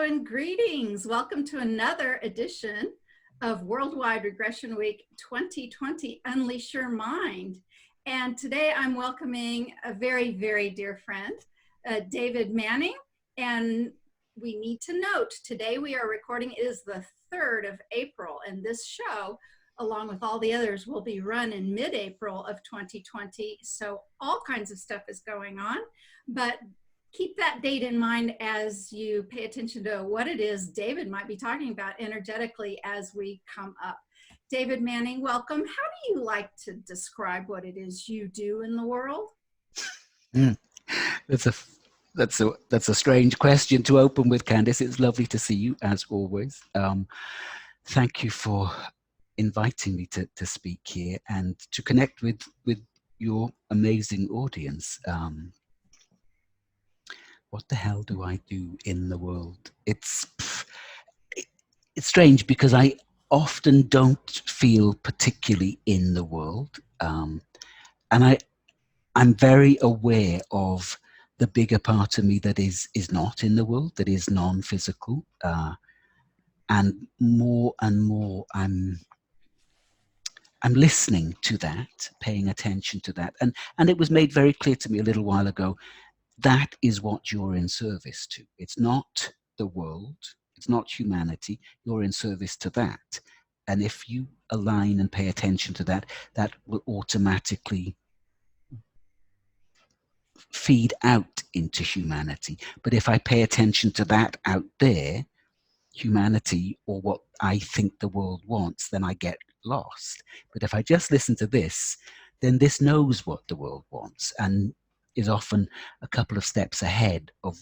and greetings. Welcome to another edition of Worldwide Regression Week 2020, Unleash Your Mind. And today I'm welcoming a very, very dear friend, David Manning. And we need to note, today we are recording, it is the 3rd of April, and this show, along with all the others, will be run in mid-April of 2020. So all kinds of stuff is going on, but keep that date in mind as you pay attention to what it is David might be talking about energetically as we come up. David Manning, welcome. How do you like to describe what it is you do in the world? That's a strange question to open with, Candice. It's lovely to see you as always. Thank you for inviting me to speak here and to connect with your amazing audience. What the hell do I do in the world? It's strange because I often don't feel particularly in the world, and I'm very aware of the bigger part of me that is not in the world, that is non-physical, and more I'm listening to that, paying attention to that, and it was made very clear to me a little while ago. That is what you're in service to. It's not the world. It's not humanity. You're in service to that. And if you align and pay attention to that, that will automatically feed out into humanity. But if I pay attention to that out there, humanity, or what I think the world wants, then I get lost. But if I just listen to this, then this knows what the world wants and is often a couple of steps ahead of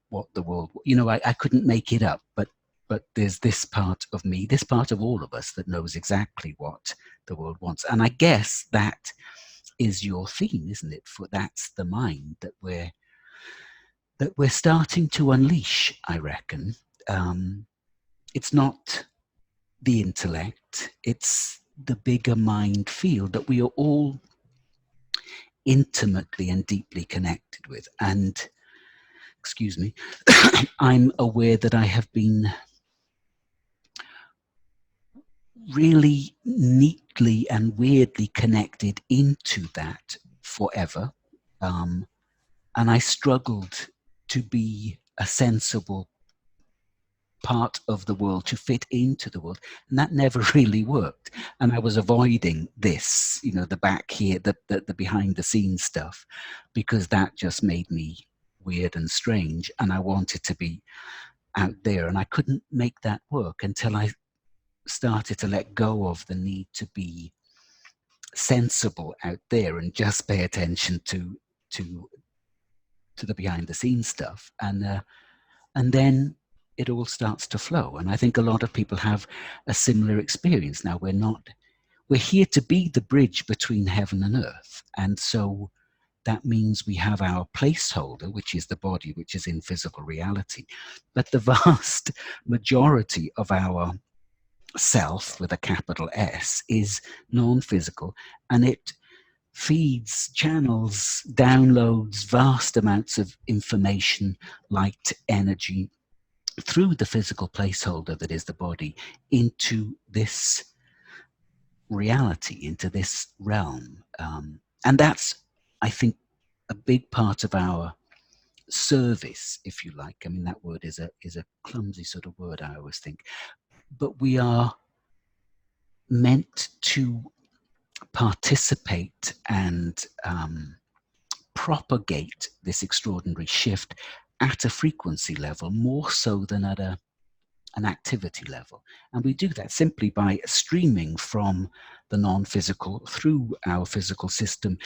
what the world, I couldn't make it up, but there's this part of me, this part of all of us that knows exactly what the world wants. And I guess that is your theme, isn't it? For that's the mind that we're starting to unleash, I reckon. It's not the intellect, it's the bigger mind field that we are all intimately and deeply connected with. And, excuse me, I'm aware that I have been really neatly and weirdly connected into that forever. And I struggled to be a sensible part of the world, to fit into the world, and that never really worked. And I was avoiding this, the back here, the behind the scenes stuff, because that just made me weird and strange, and I wanted to be out there, and I couldn't make that work until I started to let go of the need to be sensible out there and just pay attention to the behind the scenes stuff, and then it all starts to flow. And I think a lot of people have a similar experience. Now, we're here to be the bridge between heaven and earth. And so that means we have our placeholder, which is the body, which is in physical reality. But the vast majority of our self, with a capital S, is non-physical, and it feeds, channels, downloads vast amounts of information, light, energy, through the physical placeholder that is the body into this reality, into this realm. And that's, I think, a big part of our service, if you like. I mean, that word is a clumsy sort of word, I always think. But we are meant to participate and propagate this extraordinary shift at a frequency level, more so than at an activity level. And we do that simply by streaming from the non-physical through our physical system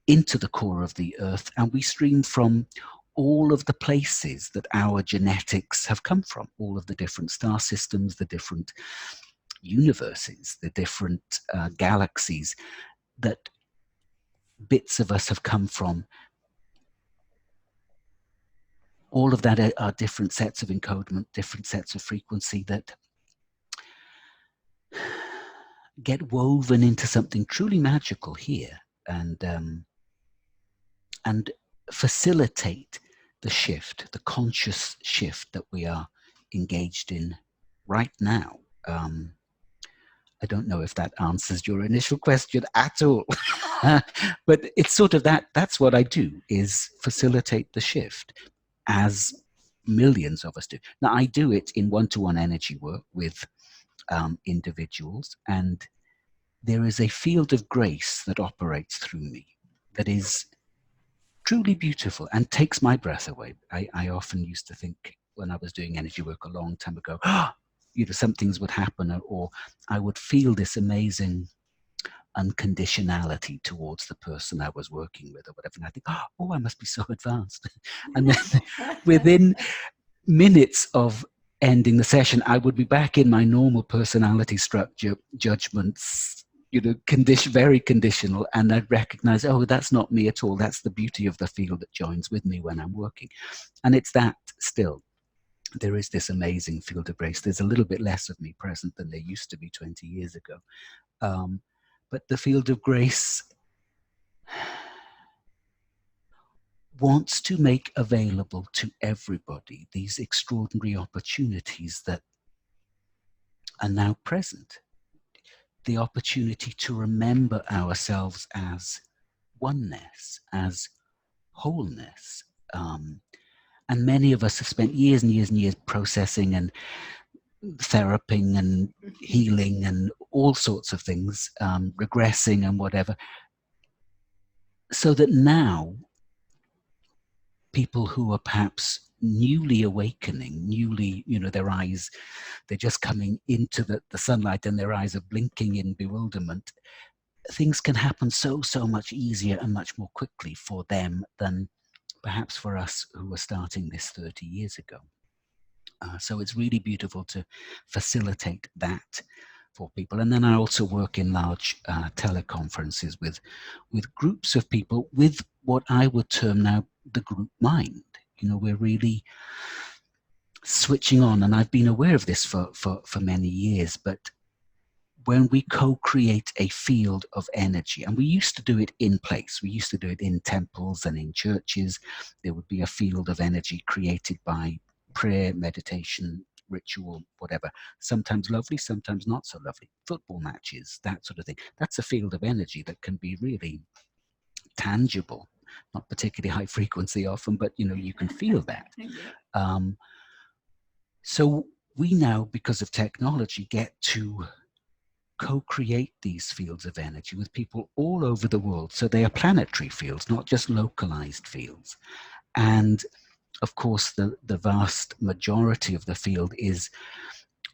into the core of the earth, and we stream from all of the places that our genetics have come from, all of the different star systems, the different universes, the different galaxies that bits of us have come from. All of that are different sets of encodement, different sets of frequency that get woven into something truly magical here, and facilitate the shift, the conscious shift that we are engaged in right now. I don't know if that answers your initial question at all. But it's sort of that's what I do, is facilitate the shift, as millions of us do. Now, I do it in one-to-one energy work with individuals, and there is a field of grace that operates through me that is truly beautiful and takes my breath away. I often used to think, when I was doing energy work a long time ago, some things would happen, or I would feel this amazing unconditionality towards the person I was working with or whatever. And I think, oh, I must be so advanced. And then within minutes of ending the session, I would be back in my normal personality structure, judgments, very conditional, and I'd recognize, oh, that's not me at all. That's the beauty of the field that joins with me when I'm working. And it's that still. There is this amazing field of grace. There's a little bit less of me present than there used to be 20 years ago. But the field of grace wants to make available to everybody these extraordinary opportunities that are now present. The opportunity to remember ourselves as oneness, as wholeness. And many of us have spent years and years and years processing and theraping and healing and all sorts of things, regressing and whatever, so that now people who are perhaps newly awakening, their eyes, they're just coming into the sunlight and their eyes are blinking in bewilderment, things can happen so much easier and much more quickly for them than perhaps for us who were starting this 30 years ago. So it's really beautiful to facilitate that for people. And then I also work in large teleconferences with groups of people with what I would term now the group mind. We're really switching on, and I've been aware of this for many years, but when we co-create a field of energy, and we used to do it in place, we used to do it in temples and in churches, there would be a field of energy created by prayer, meditation, ritual, whatever, sometimes lovely, sometimes not so lovely, football matches, that sort of thing. That's a field of energy that can be really tangible, not particularly high frequency often, but you can feel that. So we now, because of technology, get to co-create these fields of energy with people all over the world. So they are planetary fields, not just localized fields. And of course, the vast majority of the field is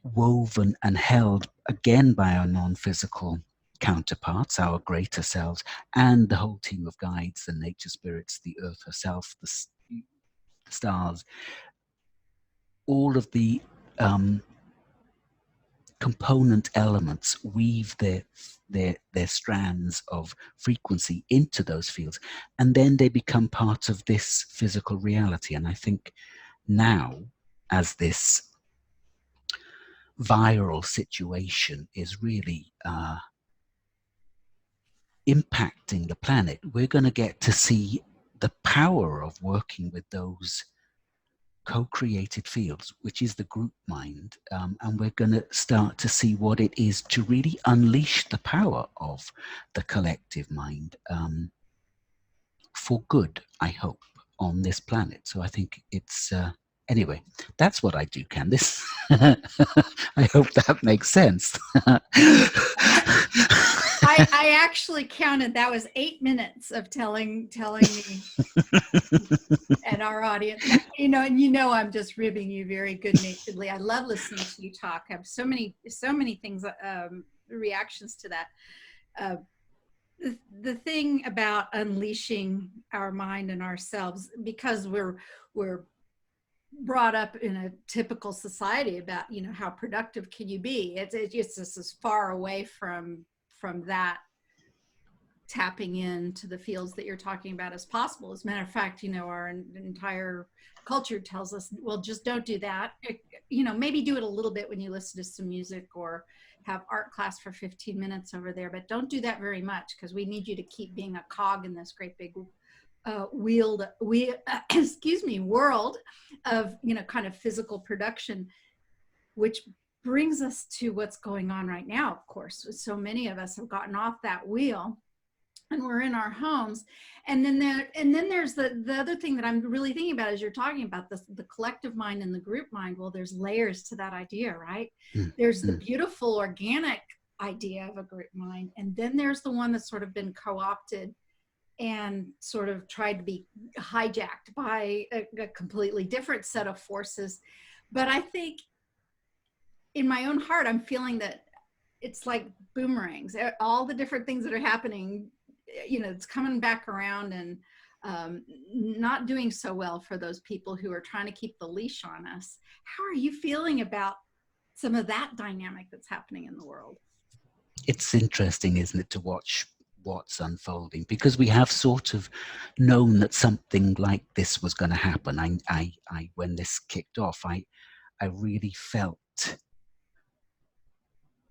woven and held again by our non-physical counterparts, our greater selves, and the whole team of guides, the nature spirits, the earth herself, the stars, all of the component elements weave their strands of frequency into those fields, and then they become part of this physical reality. And I think now, as this viral situation is really impacting the planet, we're going to get to see the power of working with those co-created fields, which is the group mind, and we're going to start to see what it is to really unleash the power of the collective mind for good, I hope, on this planet. So I think it's anyway, that's what I do, Candice. I hope that makes sense. I actually counted, that was 8 minutes of telling me and our audience, and I'm just ribbing you very good-naturedly. I love listening to you talk. I have so many things, reactions to that. The thing about unleashing our mind and ourselves, because we're brought up in a typical society about, how productive can you be? It's just as far away from that tapping into the fields that you're talking about as possible. As a matter of fact, our entire culture tells us, well, just don't do that. Maybe do it a little bit when you listen to some music or have art class for 15 minutes over there, but don't do that very much, because we need you to keep being a cog in this great big world of, kind of physical production. which brings us to what's going on right now, of course. So many of us have gotten off that wheel and we're in our homes. And then there's the other thing that I'm really thinking about as you're talking about this, the collective mind and the group mind. Well, there's layers to that idea, right? There's the beautiful organic idea of a group mind, and then there's the one that's sort of been co-opted and sort of tried to be hijacked by a completely different set of forces. But I think in my own heart, I'm feeling that it's like boomerangs. All the different things that are happening, it's coming back around, and not doing so well for those people who are trying to keep the leash on us. How are you feeling about some of that dynamic that's happening in the world? It's interesting, isn't it, to watch what's unfolding, because we have sort of known that something like this was going to happen. I when this kicked off, I really felt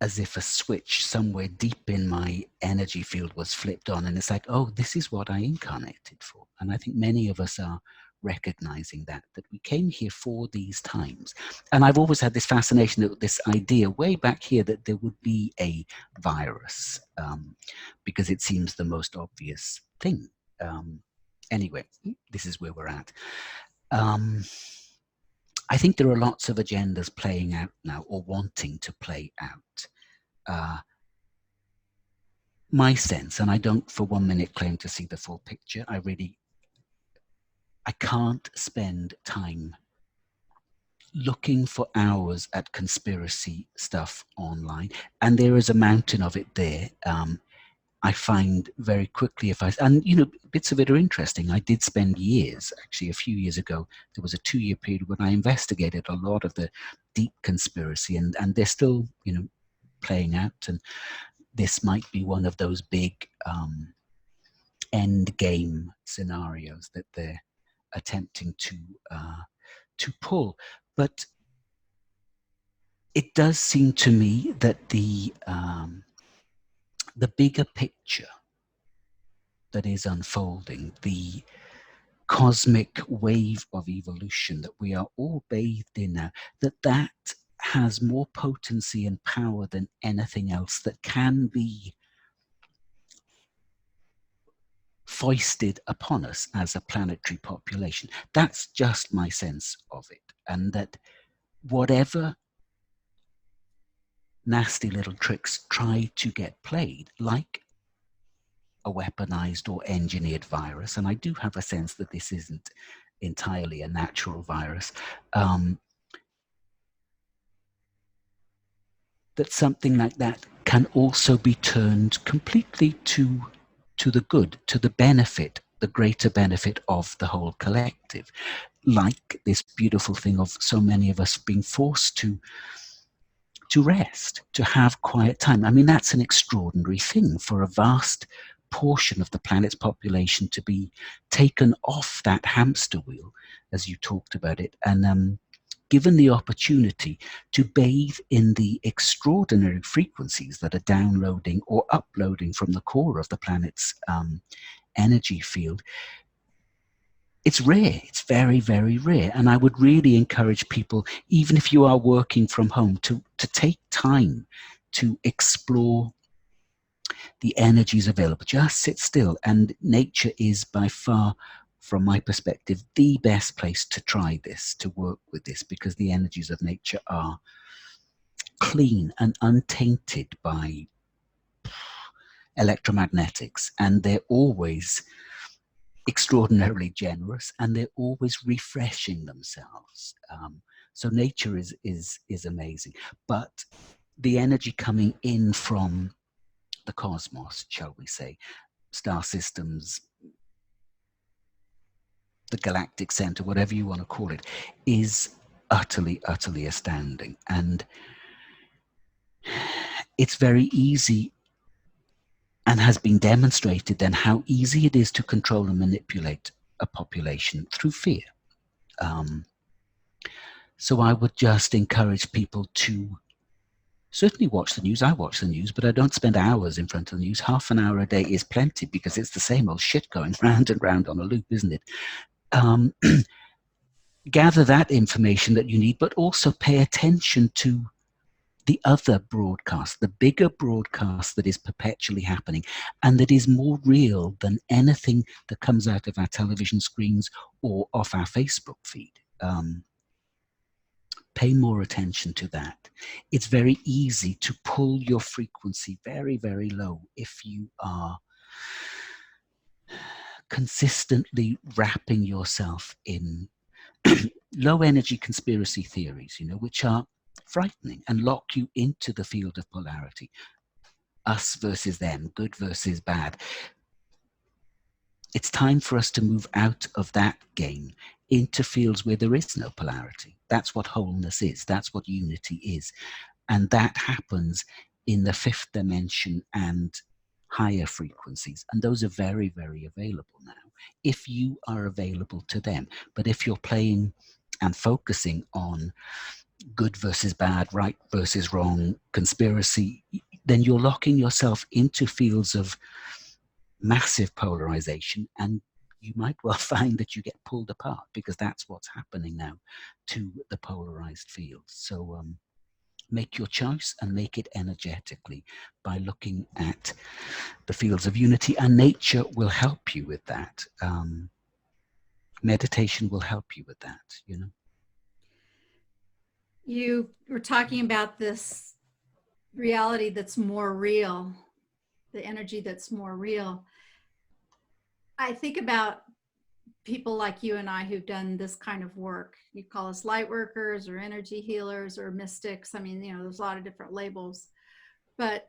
as if a switch somewhere deep in my energy field was flipped on, and it's like, oh, this is what I incarnated for. And I think many of us are recognizing that we came here for these times. And I've always had this fascination, this idea way back here, that there would be a virus, because it seems the most obvious thing. Anyway, this is where we're at. I think there are lots of agendas playing out now, or wanting to play out. My sense, and I don't for 1 minute claim to see the full picture, I can't spend time looking for hours at conspiracy stuff online, and there is a mountain of it there. I find very quickly bits of it are interesting. I did spend years, actually a few years ago, there was a 2-year period when I investigated a lot of the deep conspiracy, and they're still, playing out, and this might be one of those big end game scenarios that they're attempting to pull. But it does seem to me that the bigger picture that is unfolding, the cosmic wave of evolution that we are all bathed in now, that has more potency and power than anything else that can be foisted upon us as a planetary population. That's just my sense of it. And that whatever nasty little tricks try to get played, like a weaponized or engineered virus, and I do have a sense that this isn't entirely a natural virus, that something like that can also be turned completely to the good, to the benefit, the greater benefit of the whole collective. Like this beautiful thing of so many of us being forced to rest, to have quiet time. I mean, that's an extraordinary thing for a vast portion of the planet's population to be taken off that hamster wheel, as you talked about it, and given the opportunity to bathe in the extraordinary frequencies that are downloading or uploading from the core of the planet's energy field. It's rare. It's very, very rare. And I would really encourage people, even if you are working from home, to take time to explore the energies available. Just sit still. And nature is by far, from my perspective, the best place to try this, to work with this, because the energies of nature are clean and untainted by electromagnetics. And they're always extraordinarily generous, and they're always refreshing themselves. So nature is amazing. But the energy coming in from the cosmos, shall we say, star systems, the galactic center, whatever you want to call it, is utterly, utterly astounding. And it's very easy, and has been demonstrated then, how easy it is to control and manipulate a population through fear. So I would just encourage people to certainly watch the news. I watch the news, but I don't spend hours in front of the news. Half an hour a day is plenty, because it's the same old shit going round and round on a loop, isn't it? gather that information that you need, but also pay attention to the other broadcast, the bigger broadcast that is perpetually happening and that is more real than anything that comes out of our television screens or off our Facebook feed. Pay more attention to that. It's very easy to pull your frequency very, very low if you are consistently wrapping yourself in low energy conspiracy theories, which are frightening and lock you into the field of polarity. Us versus them, good versus bad. It's time for us to move out of that game into fields where there is no polarity. That's what wholeness is. That's what unity is. And that happens in the fifth dimension and higher frequencies. And those are very, very available now, if you are available to them. But if you're playing and focusing on good versus bad, right versus wrong, conspiracy, then you're locking yourself into fields of massive polarization, and you might well find that you get pulled apart, because that's what's happening now to the polarized fields. So make your choice and make it energetically by looking at the fields of unity, and nature will help you with that. Meditation will help you with that, You were talking about this reality that's more real, the energy that's more real. I think about people like you and I who've done this kind of work. You call us light workers or energy healers or mystics. I mean, there's a lot of different labels. But,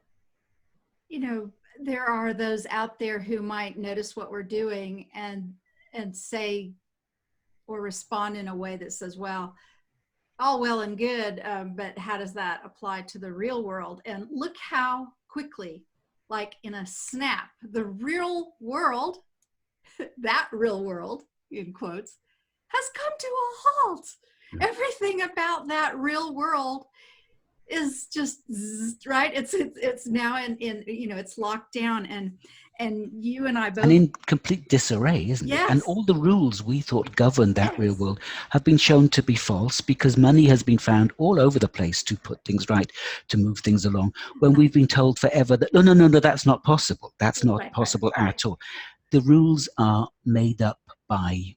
there are those out there who might notice what we're doing and say or respond in a way that says, well, all well and good, but how does that apply to the real world? And look how quickly, like in a snap, the real world, that real world, in quotes, has come to a halt. Everything about that real world is just right. It's now in it's locked down, and you and I both, and in complete disarray, isn't yes. it? And all the rules we thought governed that Yes. real world have been shown to be false, because money has been found all over the place to put things right, to move things along, when we've been told forever that no, that's not possible. That's not possible at all. The rules are made up by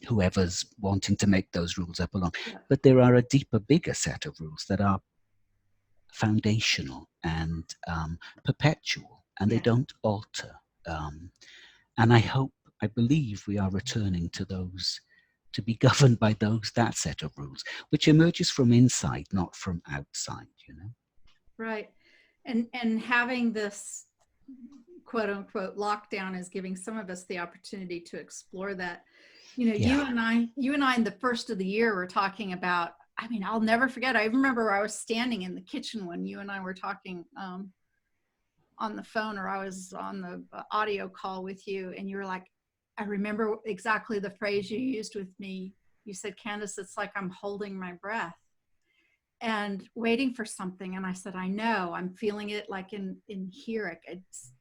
whoever's wanting to make those rules up along. Yeah. But there are a deeper, bigger set of rules that are foundational and perpetual, and they don't alter. And I believe we are returning to those, to be governed by that set of rules, which emerges from inside, not from outside, Right. And having this quote unquote lockdown is giving some of us the opportunity to explore that. You and I in the first of the year were talking about, I mean, I'll never forget. I remember I was standing in the kitchen when you and I were talking on the phone, or I was on the audio call with you, and you were like, I remember exactly the phrase you used with me. You said, Candace, it's like I'm holding my breath and waiting for something. And I said, I know, I'm feeling it like in here. It's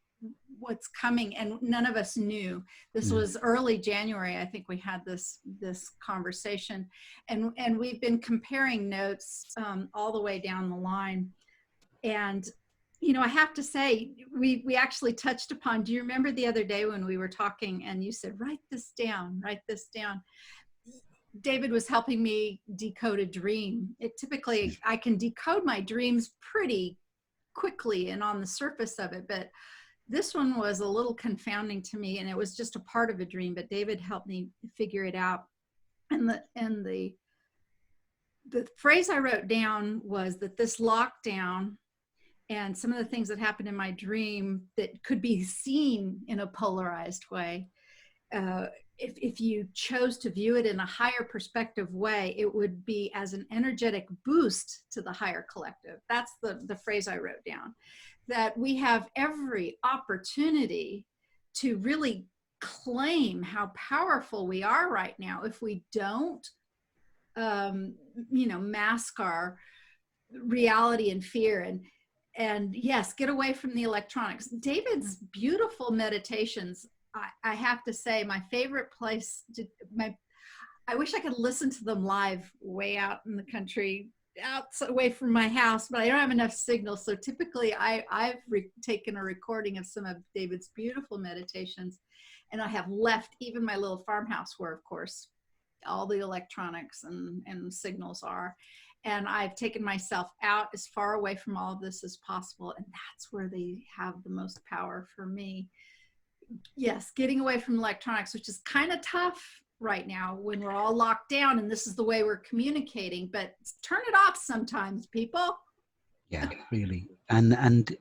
what's coming. And none of us knew. This was early January. I think we had this conversation, and we've been comparing notes all the way down the line. And, I have to say, we actually touched upon, do you remember the other day when we were talking and you said, write this down. David was helping me decode a dream. Typically, I can decode my dreams pretty quickly and on the surface of it, but this one was a little confounding to me, and it was just a part of a dream, but David helped me figure it out. And the phrase I wrote down was that this lockdown and some of the things that happened in my dream that could be seen in a polarized way, if you chose to view it in a higher perspective way, it would be as an energetic boost to the higher collective. That's the phrase I wrote down, that we have every opportunity to really claim how powerful we are right now if we don't, mask our reality and fear. And yes, get away from the electronics. David's beautiful meditations, I have to say, my favorite place I wish I could listen to them live way out in the country, out away from my house, but I don't have enough signal. So typically I've taken a recording of some of David's beautiful meditations, and I have left even my little farmhouse where, of course, all the electronics and signals are. And I've taken myself out as far away from all of this as possible. And that's where they have the most power for me. Yes, getting away from electronics, which is kind of tough right now when we're all locked down and this is the way we're communicating, but turn it off sometimes, people. Yeah, really. And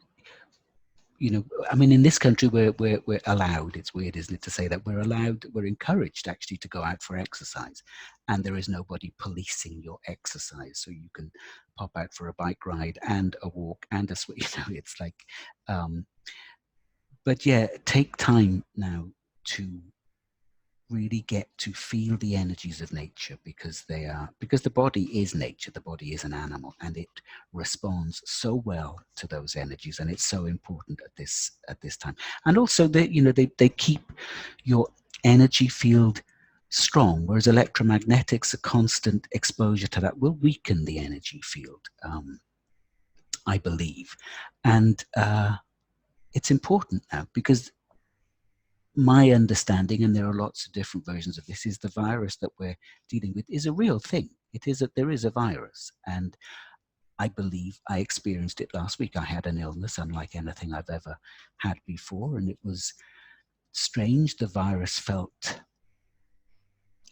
you know, I mean, in this country, we're allowed. It's weird, isn't it, to say that we're allowed, we're encouraged actually to go out for exercise, and there is nobody policing your exercise. So you can pop out for a bike ride and a walk and a swim. You know, it's like, but yeah, take time now to really get to feel the energies of nature, because the body is nature, the body is an animal, and it responds so well to those energies, and it's so important at this time. And also they keep your energy field strong, whereas electromagnetics, a constant exposure to that will weaken the energy field, I believe. And it's important now, because my understanding, and there are lots of different versions of this, is the virus that we're dealing with is a real thing. It is that there is a virus, and I believe I experienced it last week. I had an illness unlike anything I've ever had before, and it was strange. The virus felt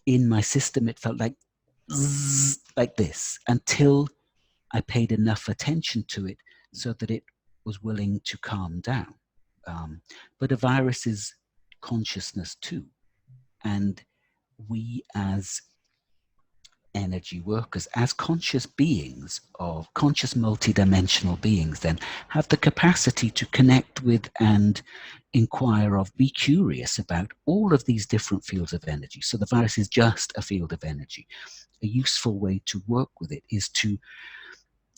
in my system, it felt like zzz, like this, until I paid enough attention to it so that it was willing to calm down. But a virus is consciousness too. And we as energy workers, as conscious beings, of conscious multidimensional beings, then have the capacity to connect with and inquire of, be curious about all of these different fields of energy. So the virus is just a field of energy. A useful way to work with it is to,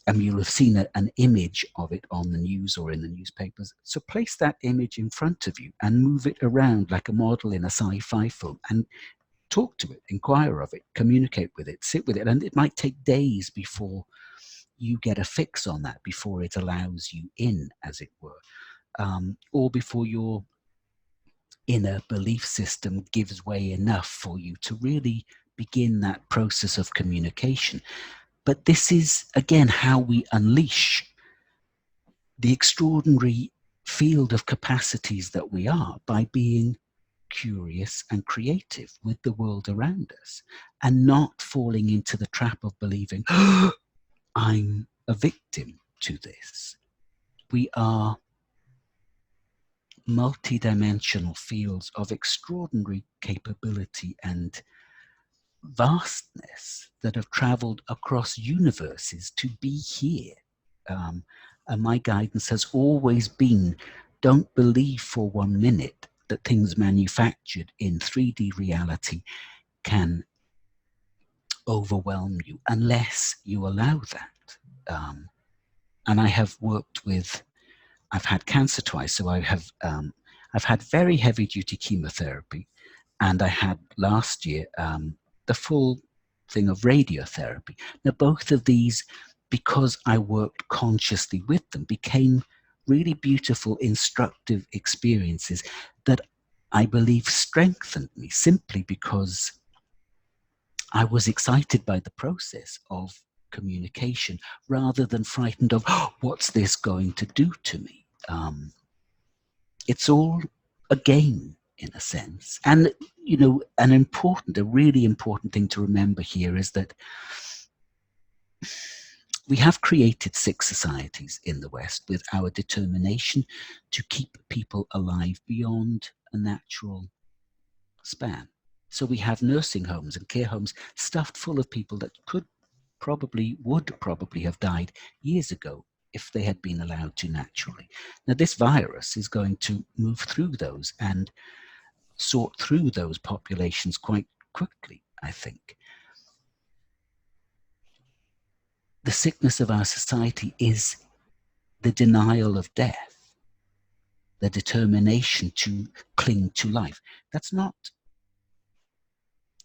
and you'll have seen an image of it on the news or in the newspapers. So place that image in front of you and move it around like a model in a sci-fi film, and talk to it, inquire of it, communicate with it, sit with it. And it might take days before you get a fix on that, before it allows you in, as it were, or before your inner belief system gives way enough for you to really begin that process of communication. But this is, again, how we unleash the extraordinary field of capacities that we are, by being curious and creative with the world around us, and not falling into the trap of believing, oh, I'm a victim to this. We are multidimensional fields of extraordinary capability and vastness that have traveled across universes to be here. And my guidance has always been, don't believe for 1 minute that things manufactured in 3D reality can overwhelm you unless you allow that. And I have worked with, I've had cancer twice, so I've had very heavy duty chemotherapy, and I had last year the full thing of radiotherapy. Now, both of these, because I worked consciously with them, became really beautiful, instructive experiences that I believe strengthened me, simply because I was excited by the process of communication rather than frightened of, oh, what's this going to do to me? It's all a game, in a sense. And, you know, a really important thing to remember here is that we have created 6 societies in the West with our determination to keep people alive beyond a natural span. So we have nursing homes and care homes stuffed full of people that would probably have died years ago if they had been allowed to naturally. Now, this virus is going to move through those and sort through those populations quite quickly, I think. The sickness of our society is the denial of death, the determination to cling to life. That's not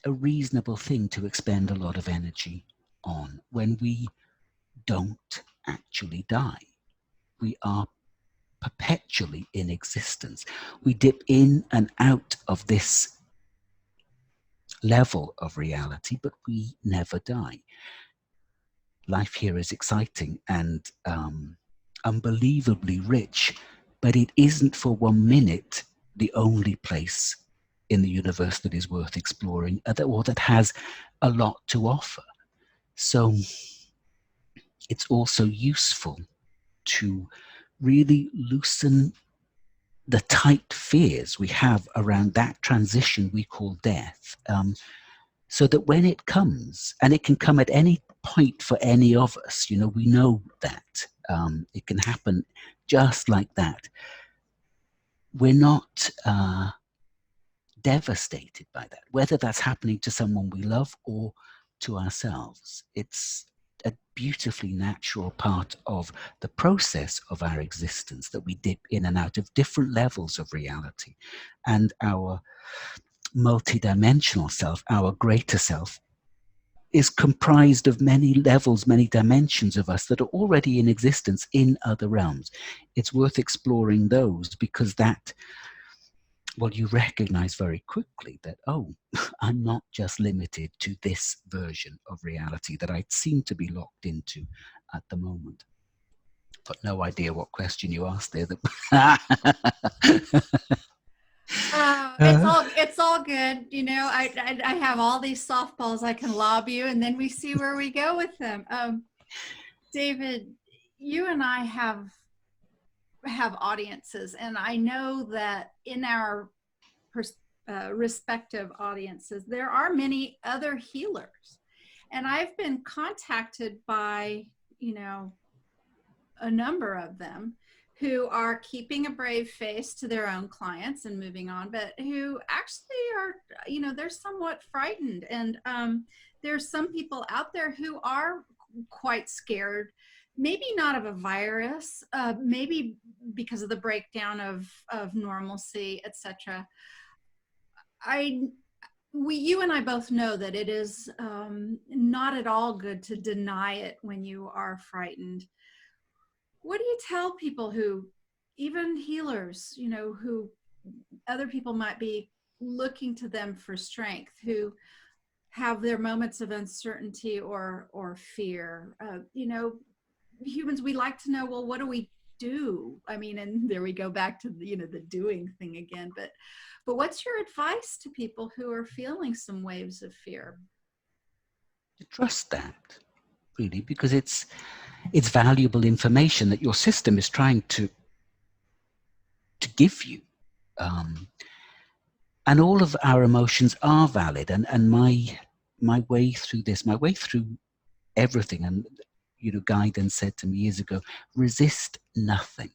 a reasonable thing to expend a lot of energy on when we don't actually die. We are perpetually in existence. We dip in and out of this level of reality, but we never die. Life here is exciting and unbelievably rich, but it isn't for 1 minute the only place in the universe that is worth exploring, or that has a lot to offer. So it's also useful to really loosen the tight fears we have around that transition we call death, so that when it comes, and it can come at any point for any of us, we know that it can happen just like that. We're not devastated by that, whether that's happening to someone we love or to ourselves. It's a beautifully natural part of the process of our existence that we dip in and out of different levels of reality. And our multidimensional self, our greater self, is comprised of many levels, many dimensions of us that are already in existence in other realms. It's worth exploring those because you recognize very quickly that, oh, I'm not just limited to this version of reality that I seem to be locked into at the moment. Got no idea what question you asked there. It's all good. I have all these softballs I can lob you, and then we see where we go with them. David, you and I have audiences, and I know that in our respective audiences, there are many other healers, and I've been contacted by a number of them who are keeping a brave face to their own clients and moving on, but who actually are, they're somewhat frightened. And there's some people out there who are quite scared, maybe not of a virus, maybe because of the breakdown of normalcy, etc. You and I both know that it is not at all good to deny it when you are frightened. What do you tell people who, even healers, who other people might be looking to them for strength, who have their moments of uncertainty or fear? Humans, we like to know, well, what do we do? I mean, and there we go back to the doing thing again. But what's your advice to people who are feeling some waves of fear? Trust that, really, because it's valuable information that your system is trying to give you. And all of our emotions are valid. And my way through this, my way through everything, and Guidance said to me years ago, resist nothing.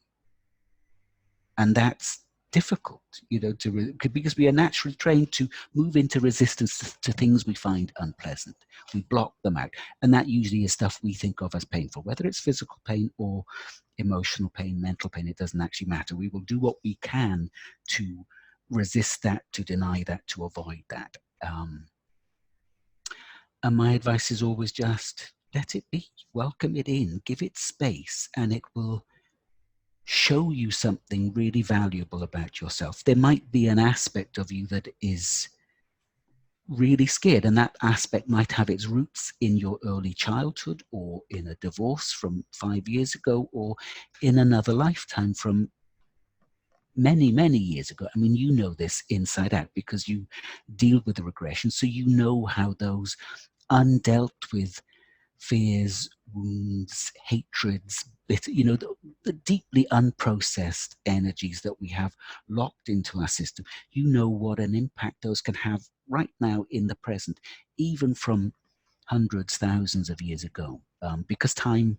And that's difficult, because we are naturally trained to move into resistance to things we find unpleasant. We block them out, and that usually is stuff we think of as painful, whether it's physical pain or emotional pain, mental pain. It doesn't actually matter. We will do what we can to resist that, to deny that, to avoid that. And my advice is always just let it be, welcome it in, give it space, and it will show you something really valuable about yourself. There might be an aspect of you that is really scared, and that aspect might have its roots in your early childhood, or in a divorce from 5 years ago, or in another lifetime from many, many years ago. I mean, you know this inside out because you deal with the regression, so you know how those undealt with fears, wounds, hatreds, the deeply unprocessed energies that we have locked into our system. You know what an impact those can have right now in the present, even from hundreds, thousands of years ago, because time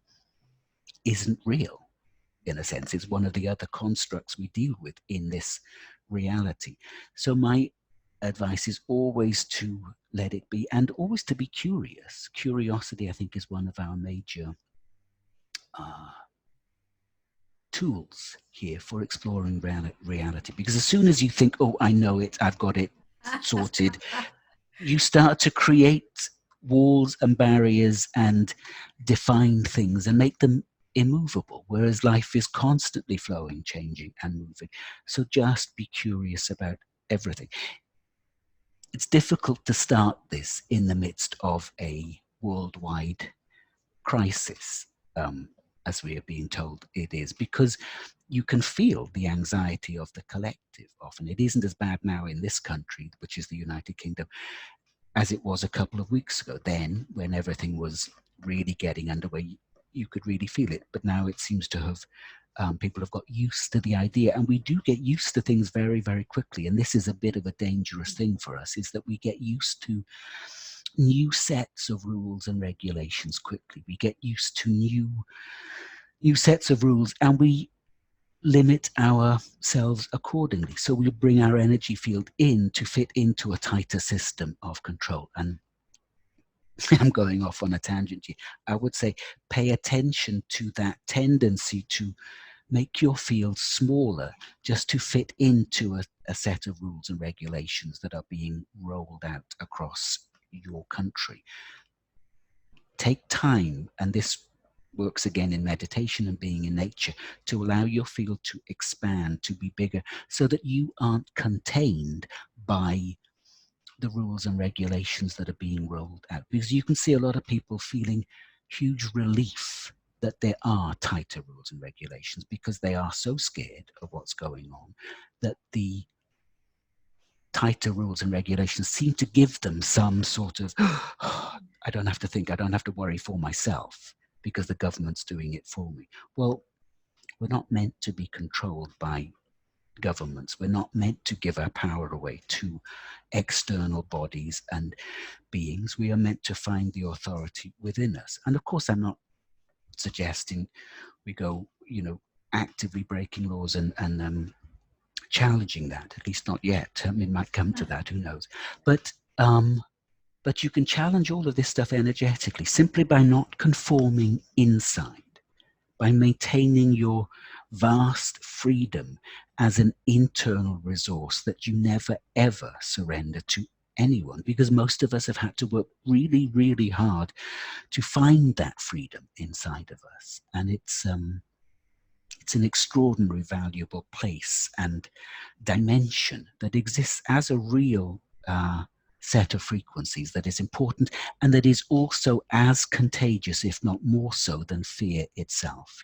isn't real. In a sense, it's one of the other constructs we deal with in this reality. So my advice is always to let it be, and always to be curious. Curiosity, I think, is one of our major tools here for exploring reality. Because as soon as you think, oh, I know it, I've got it sorted, you start to create walls and barriers and define things and make them immovable, whereas life is constantly flowing, changing, and moving. So just be curious about everything. It's difficult to start this in the midst of a worldwide crisis, as we are being told it is, because you can feel the anxiety of the collective often. It isn't as bad now in this country, which is the United Kingdom, as it was a couple of weeks ago. Then, when everything was really getting underway, you could really feel it. But now it seems to have, people have got used to the idea, and we do get used to things very, very quickly. And this is a bit of a dangerous thing for us, is that we get used to new sets of rules and regulations quickly. We get used to new sets of rules, and we limit ourselves accordingly. So we bring our energy field in to fit into a tighter system of control. And I'm going off on a tangent here. I would say pay attention to that tendency to make your field smaller just to fit into a set of rules and regulations that are being rolled out across your country. Take time, and this works again in meditation and being in nature, to allow your field to expand, to be bigger, so that you aren't contained by the rules and regulations that are being rolled out. Because you can see a lot of people feeling huge relief that there are tighter rules and regulations, because they are so scared of what's going on that the tighter rules and regulations seem to give them some sort of, I don't have to think, I don't have to worry for myself because the government's doing it for me. Well, we're not meant to be controlled by governments. We're not meant to give our power away to external bodies and beings. We are meant to find the authority within us. And of course, I'm not suggesting we go, actively breaking laws and challenging that, at least not yet. It might come to that, who knows. But you can challenge all of this stuff energetically simply by not conforming inside, by maintaining your vast freedom as an internal resource that you never ever surrender to anyone, because most of us have had to work really, really hard to find that freedom inside of us. And it's an extraordinary, valuable place and dimension that exists as a real set of frequencies that is important, and that is also as contagious, if not more so, than fear itself.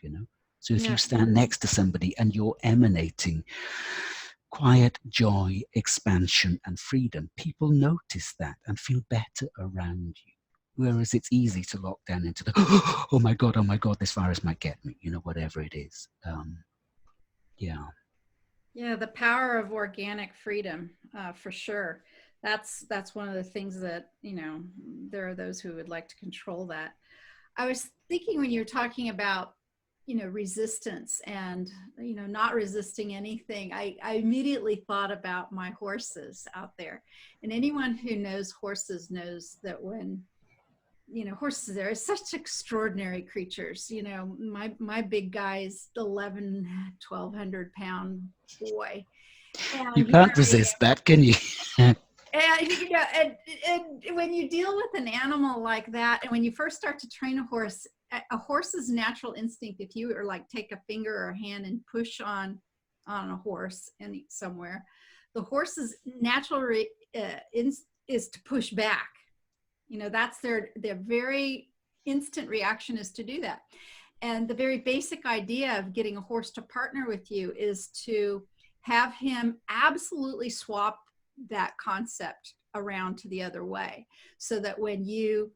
So if you Yeah. stand next to somebody and you're emanating quiet joy, expansion, and freedom, people notice that and feel better around you. Whereas it's easy to lock down into the, oh my God, this virus might get me, whatever it is. Yeah. Yeah, the power of organic freedom, for sure. That's one of the things that, there are those who would like to control that. I was thinking when you were talking about, resistance and, not resisting anything, I immediately thought about my horses out there. And anyone who knows horses knows that when, horses are such extraordinary creatures. My big guy is 1,200 pound boy. You And can't resist that, can you? and when you deal with an animal like that, and when you first start to train a horse's natural instinct, if you are like take a finger or a hand and push on a horse and somewhere, the horse's natural is to push back. That's their very instant reaction, is to do that. And the very basic idea of getting a horse to partner with you is to have him absolutely swap that concept around to the other way, so that when you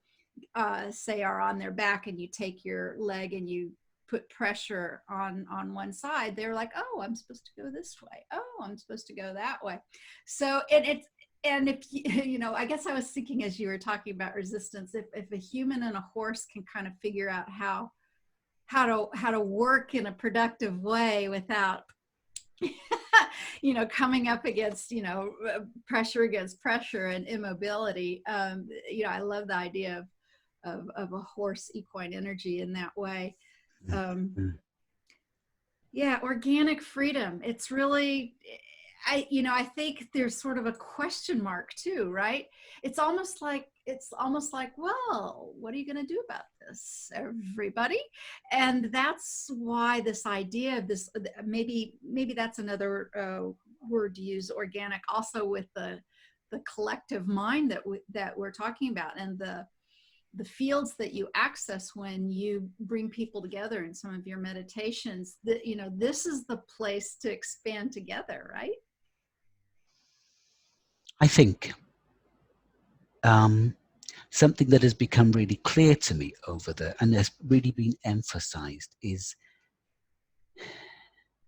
say are on their back and you take your leg and you put pressure on one side, they're like, oh, I'm supposed to go this way, oh, I'm supposed to go that way. So and if I guess I was thinking, as you were talking about resistance, if a human and a horse can kind of figure out how to work in a productive way without coming up against pressure against pressure and immobility, I love the idea of a horse equine energy in that way. um, Mm. yeah, organic freedom, it's really, I think there's sort of a question mark too, right? It's almost like, well, what are you going to do about this, everybody? And that's why this idea of this, maybe that's another word to use, organic, also with the collective mind that we're talking about, and the fields that you access when you bring people together in some of your meditations. That, this is the place to expand together, right? I think something that has become really clear to me and has really been emphasized is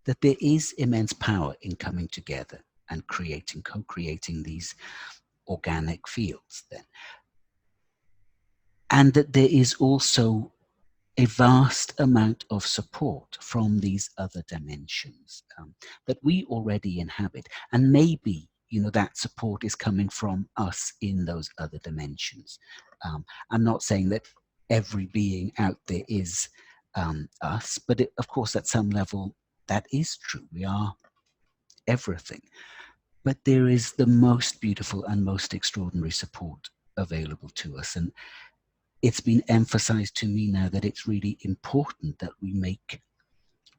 that there is immense power in coming together and co-creating these organic fields then. And that there is also a vast amount of support from these other dimensions that we already inhabit. And maybe, that support is coming from us in those other dimensions. I'm not saying that every being out there is us, but of course, at some level, that is true. We are everything. But there is the most beautiful and most extraordinary support available to us. And it's been emphasized to me now that it's really important that we make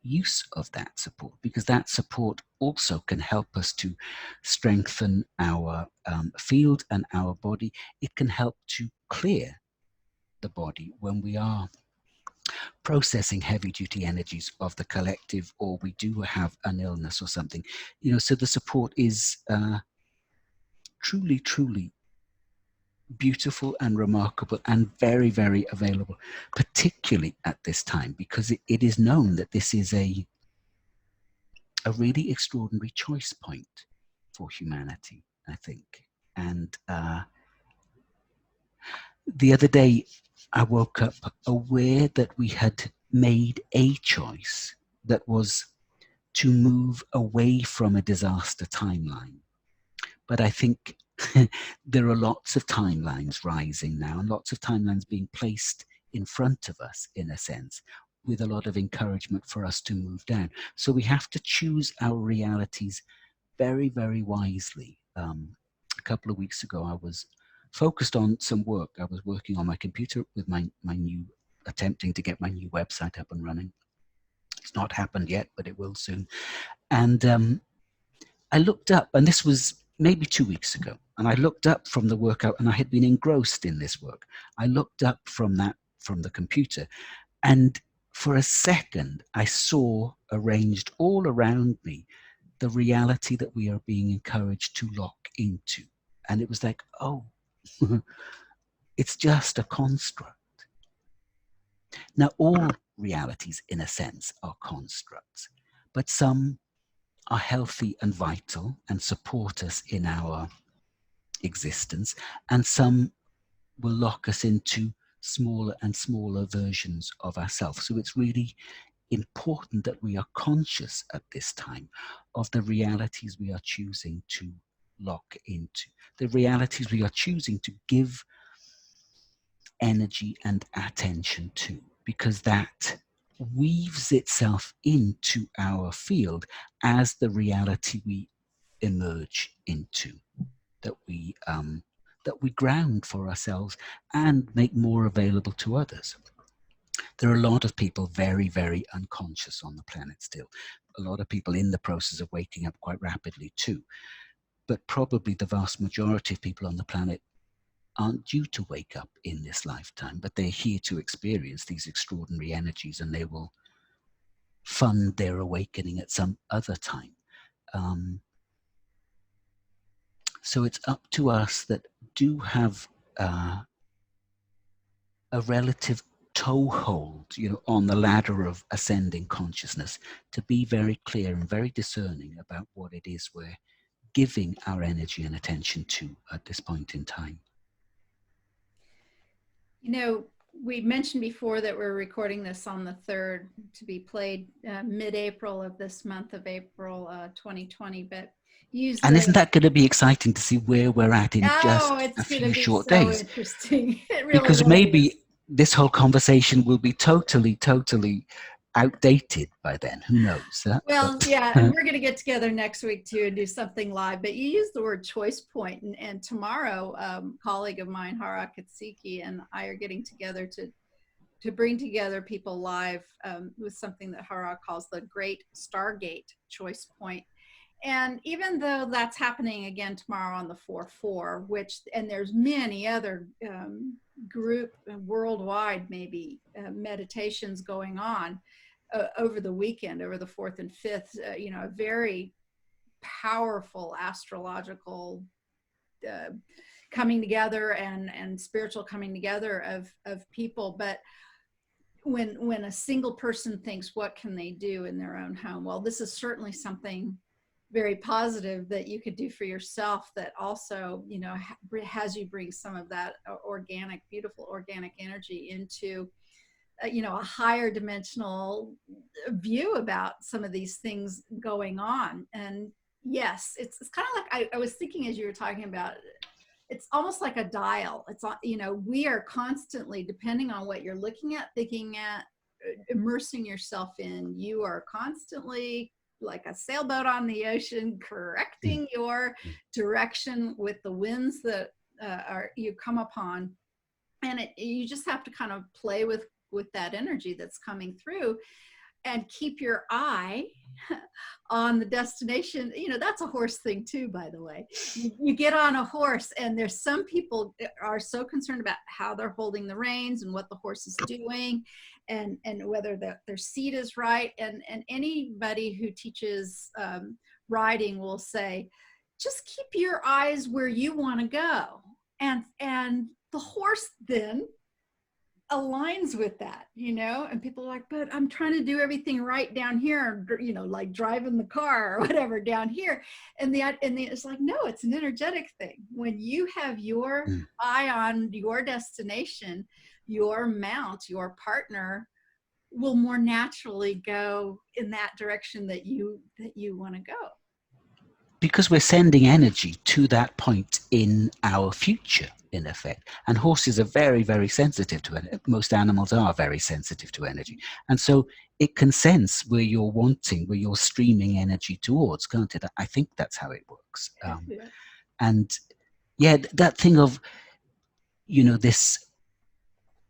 use of that support, because that support also can help us to strengthen our field and our body. It can help to clear the body when we are processing heavy duty energies of the collective, or we do have an illness or something. So the support is truly, truly beautiful and remarkable and very, very available, particularly at this time, because it is known that this is a really extraordinary choice point for humanity, I think. And the other day, I woke up aware that we had made a choice that was to move away from a disaster timeline. But I think there are lots of timelines rising now, and lots of timelines being placed in front of us, in a sense, with a lot of encouragement for us to move down. So we have to choose our realities very, very wisely. A couple of weeks ago, I was focused on some work. I was working on my computer with my new, attempting to get my new website up and running. It's not happened yet, but it will soon. And I looked up, and this was maybe 2 weeks ago, and I looked up from the workout, and I had been engrossed in this work. I looked up from the computer, and for a second, I saw arranged all around me the reality that we are being encouraged to lock into. And it was like, oh, it's just a construct. Now, all realities, in a sense, are constructs, but some are healthy and vital and support us in our existence, and some will lock us into smaller and smaller versions of ourselves. So it's really important that we are conscious at this time of the realities we are choosing to lock into, the realities we are choosing to give energy and attention to, because that weaves itself into our field as the reality we emerge into, that we ground for ourselves and make more available to others. There are a lot of people very, very unconscious on the planet still. A lot of people in the process of waking up quite rapidly too. But probably the vast majority of people on the planet aren't due to wake up in this lifetime, but they're here to experience these extraordinary energies, and they will fund their awakening at some other time. So it's up to us that do have a relative toehold, on the ladder of ascending consciousness, to be very clear and very discerning about what it is we're giving our energy and attention to at this point in time. We mentioned before that we're recording this on the 3rd to be played mid-April of this month of April 2020, but and isn't that going to be exciting to see where we're at in just a few short days? Interesting. It really because will maybe is. This whole conversation will be totally outdated by then. Who knows? Well, But yeah, and we're going to get together next week too and do something live. But you use the word choice point, and tomorrow, colleague of mine, Hara Katsiki, and I are getting together to bring together people live with something that Hara calls the Great Stargate Choice Point. And even though that's happening again tomorrow on the 4/4, which, and there's many other group worldwide, maybe meditations going on over the weekend, over the 4th and 5th, a very powerful astrological coming together and spiritual coming together of people. But when a single person thinks, what can they do in their own home? Well, this is certainly something very positive that you could do for yourself that also, has you bring some of that organic, beautiful organic energy into, a higher dimensional view about some of these things going on. And yes, it's kind of like I was thinking as you were talking about, it's almost like a dial. It's, we are constantly, depending on what you're looking at, thinking at, immersing yourself in, you are constantly like a sailboat on the ocean, correcting your direction with the winds that you come upon. And you just have to kind of play with that energy that's coming through and keep your eye on the destination. That's a horse thing too, by the way. You get on a horse, and there's some people are so concerned about how they're holding the reins and what the horse is doing, and whether their seat is right. And anybody who teaches riding will say, just keep your eyes where you want to go. And the horse then aligns with that, and people are like, but I'm trying to do everything right down here, like driving the car or whatever down here. And it's like, no, it's an energetic thing. When you have your eye on your destination, your mount, your partner will more naturally go in that direction that you want to go. because we're sending energy to that point in our future, in effect. And horses are very, very sensitive to it. Most animals are very sensitive to energy. And so it can sense where you're wanting, where you're streaming energy towards, can't it? I think that's how it works. Yeah. And yeah, that thing of, this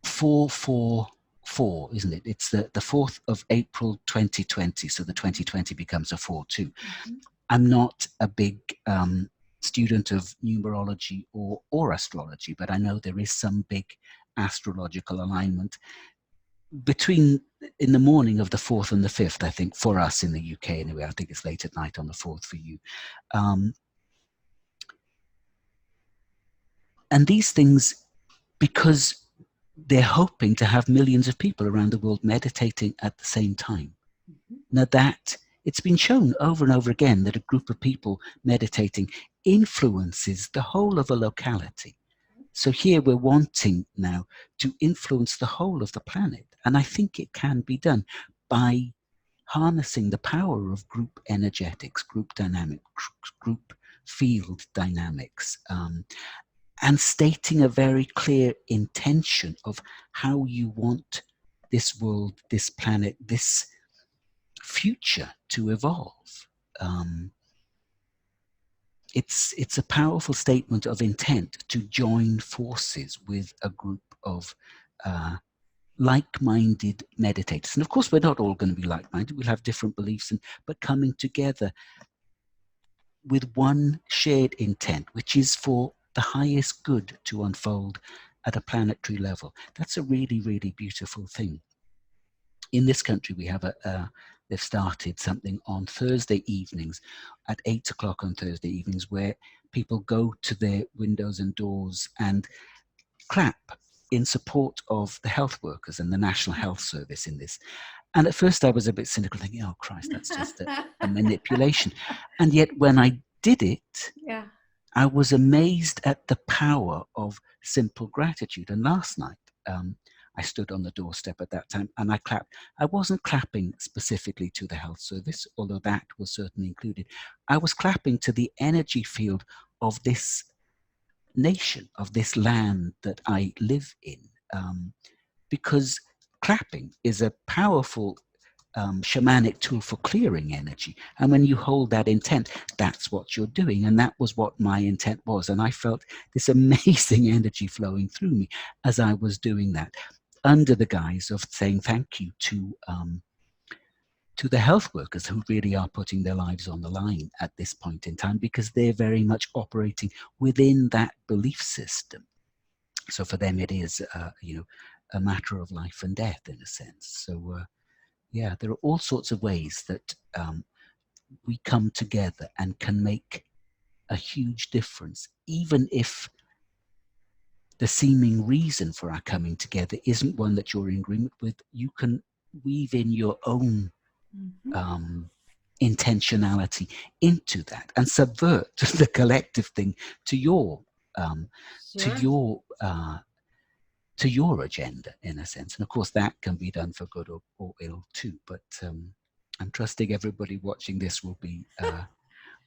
4/4/4, isn't it? It's the 4th of April 2020. So the 2020 becomes a 4/2. Mm-hmm. I'm not a big student of numerology or astrology, but I know there is some big astrological alignment between in the morning of the 4th and the 5th, I think, for us in the UK anyway. I think it's late at night on the 4th for you. And these things, because they're hoping to have millions of people around the world meditating at the same time. Mm-hmm. Now that it's been shown over and over again that a group of people meditating influences the whole of a locality. So here we're wanting now to influence the whole of the planet. And I think it can be done by harnessing the power of group energetics, group dynamics, group field dynamics, and stating a very clear intention of how you want this world, this planet, this future to evolve. It's a powerful statement of intent to join forces with a group of like-minded meditators. And of course, we're not all going to be like-minded. We'll have different beliefs, but coming together with one shared intent, which is for the highest good to unfold at a planetary level. That's a really, really beautiful thing. In this country, we have they've started something on Thursday evenings at 8 o'clock on Thursday evenings, where people go to their windows and doors and clap in support of the health workers and the National Health Service in this. And at first I was a bit cynical, thinking, oh Christ, that's just a manipulation. And yet when I did it, yeah, I was amazed at the power of simple gratitude. And last night, I stood on the doorstep at that time and I clapped. I wasn't clapping specifically to the health service, although that was certainly included. I was clapping to the energy field of this nation, of this land that I live in, because clapping is a powerful shamanic tool for clearing energy. And when you hold that intent, that's what you're doing. And that was what my intent was. And I felt this amazing energy flowing through me as I was doing that, under the guise of saying thank you to the health workers who really are putting their lives on the line at this point in time, because they're very much operating within that belief system. So for them, it is, a matter of life and death in a sense. So yeah, there are all sorts of ways that we come together and can make a huge difference, even if the seeming reason for our coming together isn't one that you're in agreement with. You can weave in your own intentionality into that and subvert the collective thing to your to Sure. your to your agenda, in a sense. And of course, that can be done for good or ill too. But I'm trusting everybody watching this will be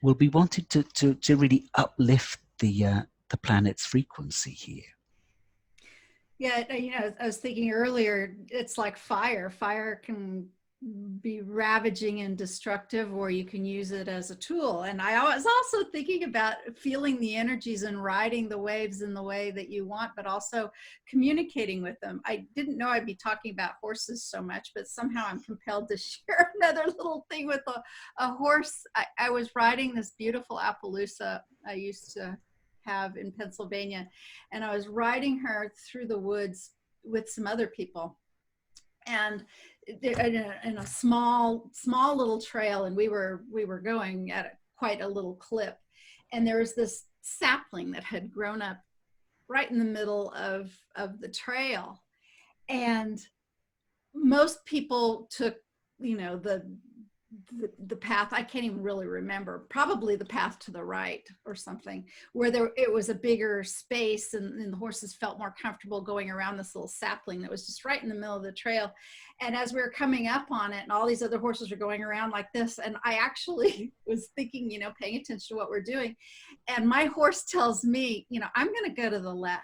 wanting to really uplift the planet's frequency here. Yeah, I was thinking earlier, it's like fire. Fire can be ravaging and destructive, or you can use it as a tool. And I was also thinking about feeling the energies and riding the waves in the way that you want, but also communicating with them. I didn't know I'd be talking about horses so much, but somehow I'm compelled to share another little thing with a horse. I was riding this beautiful Appaloosa I used to have in Pennsylvania, and I was riding her through the woods with some other people, and in a small little trail, and we were going at quite a little clip, and there was this sapling that had grown up right in the middle of the trail, and most people took the path. I can't even really remember, probably the path to the right or something, where it was a bigger space, and the horses felt more comfortable going around this little sapling that was just right in the middle of the trail. And as we were coming up on it, and all these other horses were going around like this, and I actually was thinking, paying attention to what we're doing, and my horse tells me, I'm going to go to the left.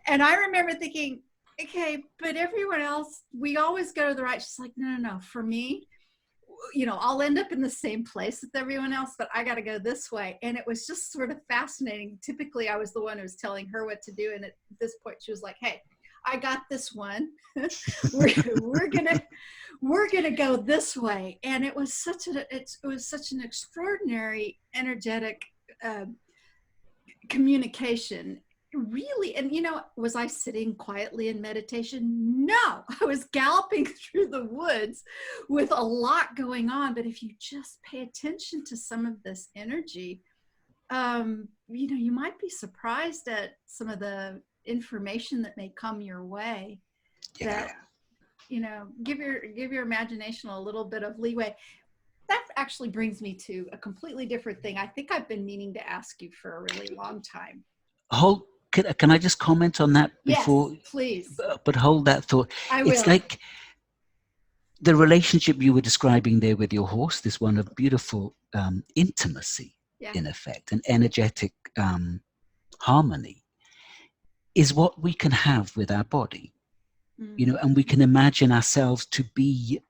And I remember thinking, okay, but everyone else, we always go to the right. She's like, no, for me, I'll end up in the same place with everyone else, but I got to go this way. And it was just sort of fascinating. Typically, I was the one who was telling her what to do. And at this point, she was like, hey, I got this one. we're gonna go this way. And it was such an extraordinary, energetic communication. Really. And was I sitting quietly in meditation? No, I was galloping through the woods with a lot going on. But if you just pay attention to some of this energy, you might be surprised at some of the information that may come your way. Yeah. That give your imagination a little bit of leeway. That actually brings me to a completely different thing. I think I've been meaning to ask you for a really long time. Can I just comment on that before? Yes, please. But hold that thought. I will. It's like the relationship you were describing there with your horse, this one of beautiful intimacy, in effect, and energetic harmony, is what we can have with our body. And we can imagine ourselves to be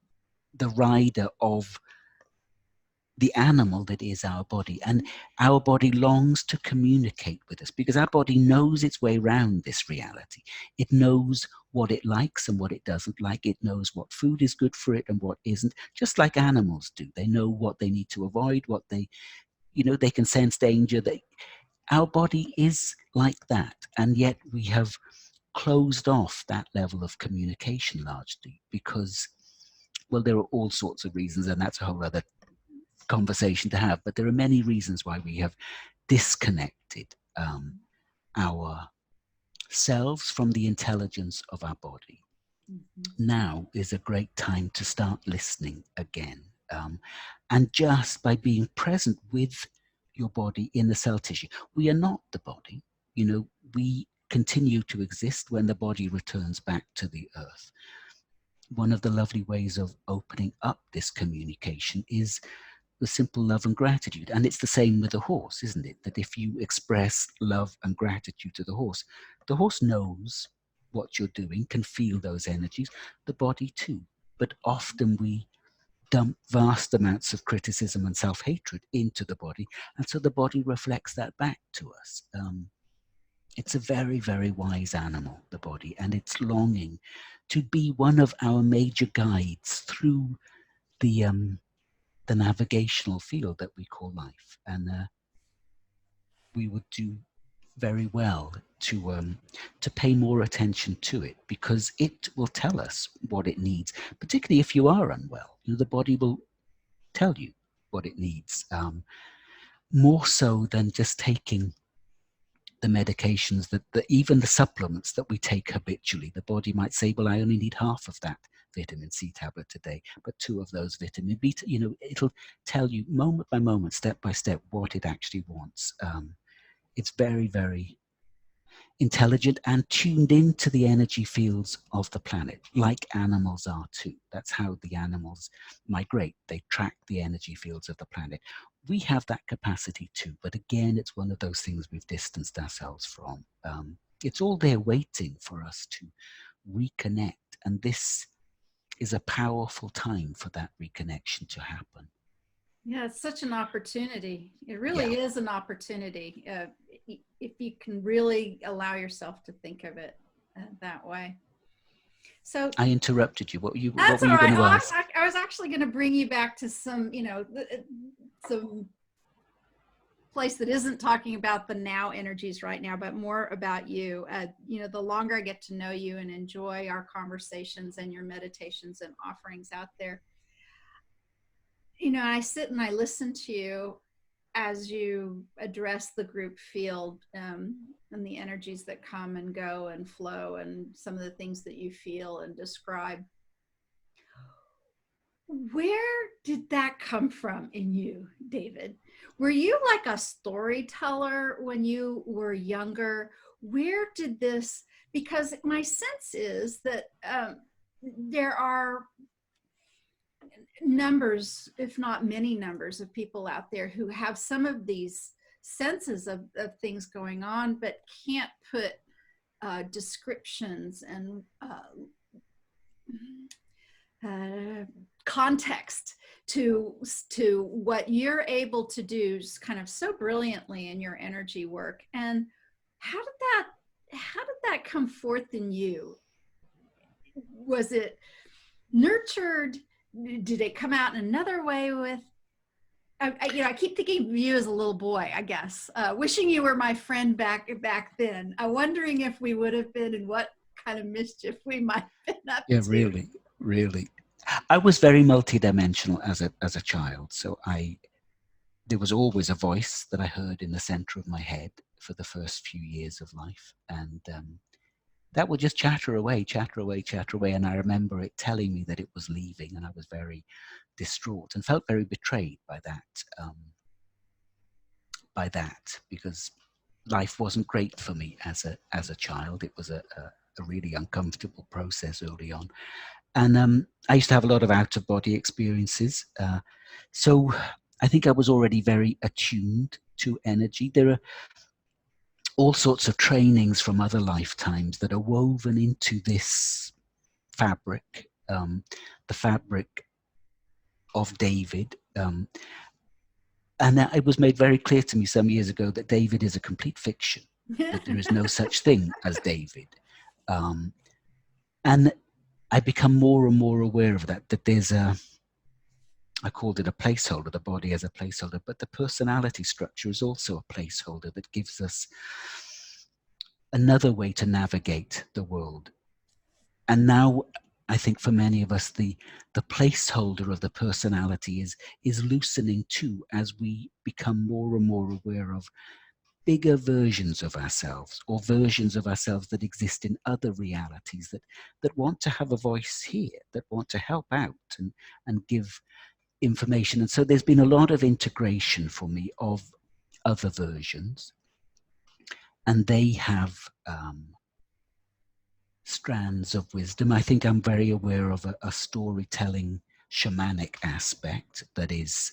the rider of the animal that is our body, and our body longs to communicate with us because our body knows its way around this reality. It knows what it likes and what it doesn't like. It knows what food is good for it and what isn't, just like animals do. They know what they need to avoid, what they can sense danger. Our body is like that, and yet we have closed off that level of communication largely because, well, there are all sorts of reasons, and that's a whole other conversation to have, but there are many reasons why we have disconnected ourselves from the intelligence of our body. Now is a great time to start listening again, and just by being present with your body in the cell tissue. We are not the body. We continue to exist when the body returns back to the earth. One of the lovely ways of opening up this communication is the simple love and gratitude. And it's the same with a horse, isn't it? That if you express love and gratitude to the horse knows what you're doing, can feel those energies, the body too. but often we dump vast amounts of criticism and self-hatred into the body, and so the body reflects that back to us. It's a very, very wise animal, the body, and it's longing to be one of our major guides through the navigational field that we call life. And we would do very well to pay more attention to it, because it will tell us what it needs, particularly if you are unwell. The body will tell you what it needs, more so than just taking the medications, that even the supplements that we take habitually. The body might say, well, I only need half of that vitamin C tablet today, but 2 of those vitamin B, it'll tell you moment by moment, step by step, what it actually wants. It's very, very intelligent and tuned into the energy fields of the planet, like animals are too. That's how the animals migrate. They track the energy fields of the planet. We have that capacity too, but again, it's one of those things we've distanced ourselves from. It's all there waiting for us to reconnect, and this is a powerful time for that reconnection to happen. Yeah, it's such an opportunity. It really Yeah. is an opportunity, if you can really allow yourself to think of it that way. So I interrupted you. What that's were all you going right. to ask? I was actually going to bring you back to some, some place that isn't talking about the now energies right now, but more about you. The longer I get to know you and enjoy our conversations and your meditations and offerings out there, I sit and I listen to you as you address the group field, and the energies that come and go and flow, and some of the things that you feel and describe. Where did that come from in you, David? Were you like a storyteller when you were younger? Where did this, because my sense is that there are numbers, if not many numbers, of people out there who have some of these senses of things going on, but can't put descriptions and context to what you're able to do kind of so brilliantly in your energy work. And how did that come forth in you? Was it nurtured? Did it come out in another way? I keep thinking of you as a little boy, I guess, wishing you were my friend back then. I'm wondering if we would have been, and what kind of mischief we might have been up Yeah, to. really. I was very multidimensional as a child. So there was always a voice that I heard in the center of my head for the first few years of life, and that would just chatter away, and I remember it telling me that it was leaving, and I was very distraught and felt very betrayed by that, because life wasn't great for me as a child. It was a really uncomfortable process early on. And I used to have a lot of out-of-body experiences. So I think I was already very attuned to energy. There are all sorts of trainings from other lifetimes that are woven into this fabric, the fabric of David. And it was made very clear to me some years ago that David is a complete fiction, that there is no such thing as David. And I become more and more aware of that there's I called it a placeholder, the body as a placeholder, but the personality structure is also a placeholder that gives us another way to navigate the world. And now I think for many of us, the placeholder of the personality is loosening too, as we become more and more aware of bigger versions of ourselves, or versions of ourselves that exist in other realities that want to have a voice here, that want to help out and give information. And so there's been a lot of integration for me of other versions, and they have strands of wisdom. I think I'm very aware of a storytelling shamanic aspect that is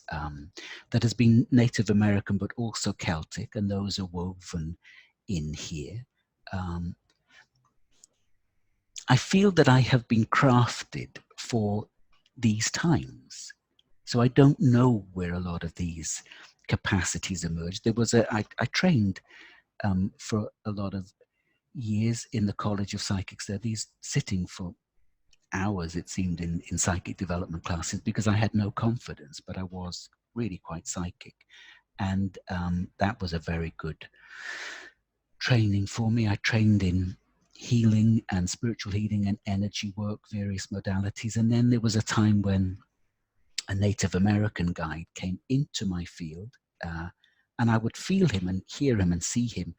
that has been Native American but also Celtic, and those are woven in here. I feel that I have been crafted for these times. So I don't know where a lot of these capacities emerged. I trained for a lot of years in the College of Psychic Studies, sitting for hours, it seemed, in psychic development classes because I had no confidence, but I was really quite psychic. And that was a very good training for me. I trained in healing and spiritual healing and energy work, various modalities. And then there was a time when a Native American guide came into my field, and I would feel him and hear him and see him.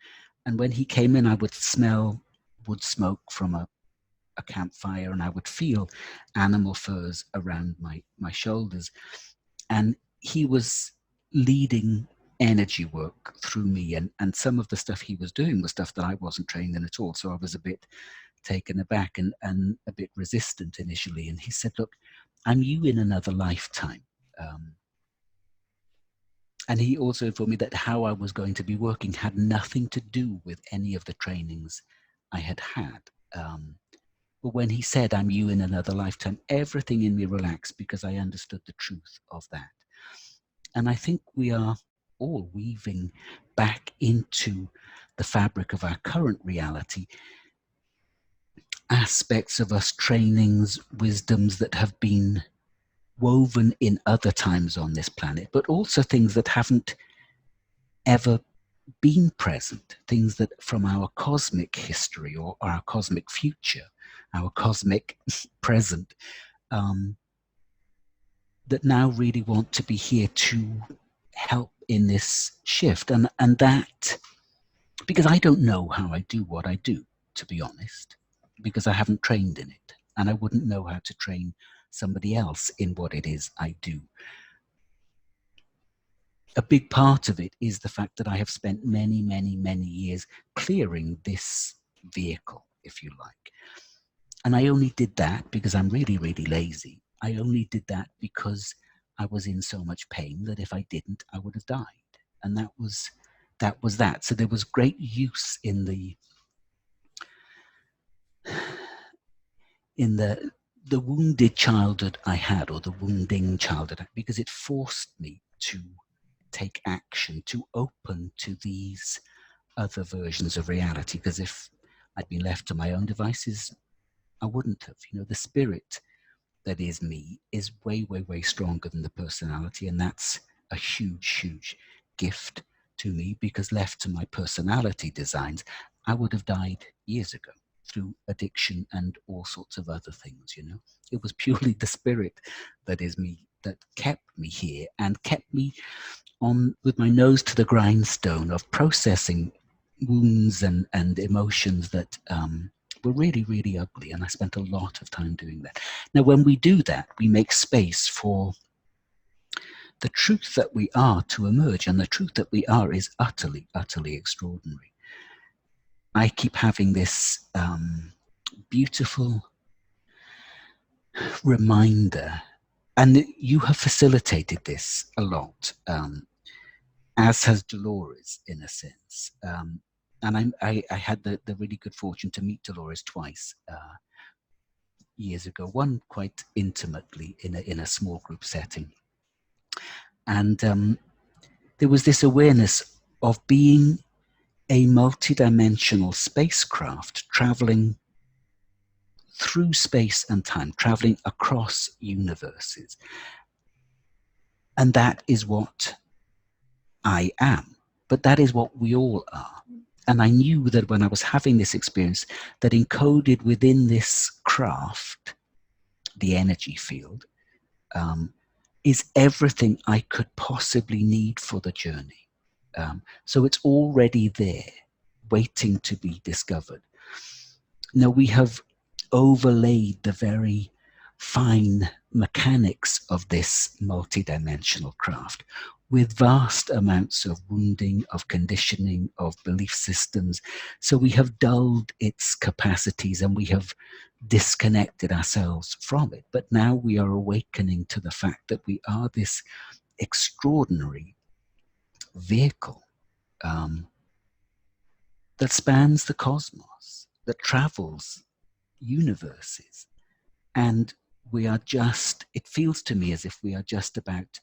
And when he came in, I would smell wood smoke from a campfire, and I would feel animal furs around my shoulders. And he was leading energy work through me, and some of the stuff he was doing was stuff that I wasn't trained in at all. So I was a bit taken aback and a bit resistant initially. And he said, look, I'm you in another lifetime. And he also informed me that how I was going to be working had nothing to do with any of the trainings I had had. But when he said, I'm you in another lifetime, everything in me relaxed because I understood the truth of that. And I think we are all weaving back into the fabric of our current reality aspects of us, trainings, wisdoms that have been woven in other times on this planet, but also things that haven't ever been present, things that from our cosmic history or our cosmic future, our cosmic present, that now really want to be here to help in this shift. And that, because I don't know how I do what I do, to be honest, because I haven't trained in it, and I wouldn't know how to train somebody else in what it is I do. A big part of it is the fact that I have spent many, many, many years clearing this vehicle, if you like. And I only did that because I'm really, really lazy. I only did that because I was in so much pain that if I didn't, I would have died. And that was that. So there was great use in the wounded childhood I had, or the wounding childhood, because it forced me to take action, to open to these other versions of reality. Because if I'd been left to my own devices, I wouldn't have. The spirit that is me is way, way, way stronger than the personality. And that's a huge, huge gift to me, because left to my personality designs, I would have died years ago through addiction and all sorts of other things. It was purely the spirit that is me that kept me here and kept me on with my nose to the grindstone of processing wounds and emotions that were really, really ugly. And I spent a lot of time doing that. Now, when we do that, we make space for the truth that we are to emerge. And the truth that we are is utterly, utterly extraordinary. I keep having this beautiful reminder, and you have facilitated this a lot, as has Dolores, in a sense. And I had the really good fortune to meet Dolores twice years ago, one quite intimately in a small group setting. And there was this awareness of being a multidimensional spacecraft traveling through space and time, traveling across universes. And that is what I am, but that is what we all are. And I knew that when I was having this experience, that encoded within this craft, the energy field, is everything I could possibly need for the journey. So it's already there, waiting to be discovered. Now, we have overlaid the very fine mechanics of this multidimensional craft with vast amounts of wounding, of conditioning, of belief systems. So we have dulled its capacities and we have disconnected ourselves from it. But now we are awakening to the fact that we are this extraordinary vehicle that spans the cosmos, that travels universes. And it feels to me as if we are just about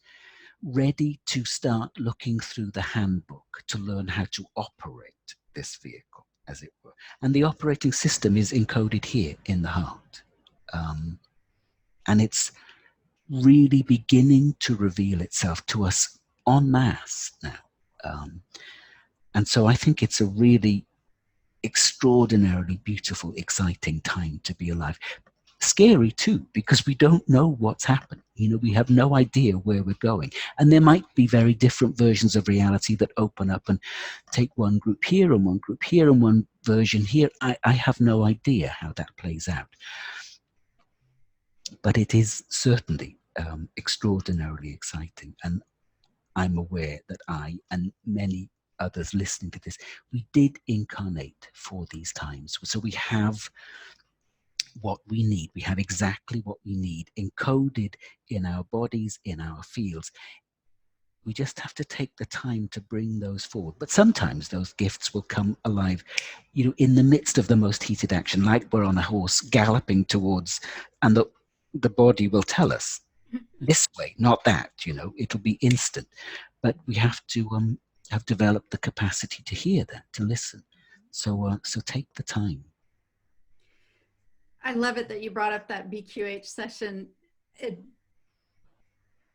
ready to start looking through the handbook to learn how to operate this vehicle, as it were. And the operating system is encoded here in the heart. And it's really beginning to reveal itself to us en masse now. And so I think it's a really extraordinarily beautiful, exciting time to be alive. Scary too, because we don't know what's happened. We have no idea where we're going. And there might be very different versions of reality that open up and take one group here and one group here and one version here. I have no idea how that plays out. But it is certainly extraordinarily exciting. And I'm aware that I and many others listening to this, we did incarnate for these times. So we have what we need. We have exactly what we need encoded in our bodies, in our fields. We just have to take the time to bring those forward. But sometimes those gifts will come alive, in the midst of the most heated action, like we're on a horse galloping towards, and the body will tell us this way, not that. It'll be instant. But we have to have developed the capacity to hear that, to listen. So take the time. I love it that you brought up that BQH session.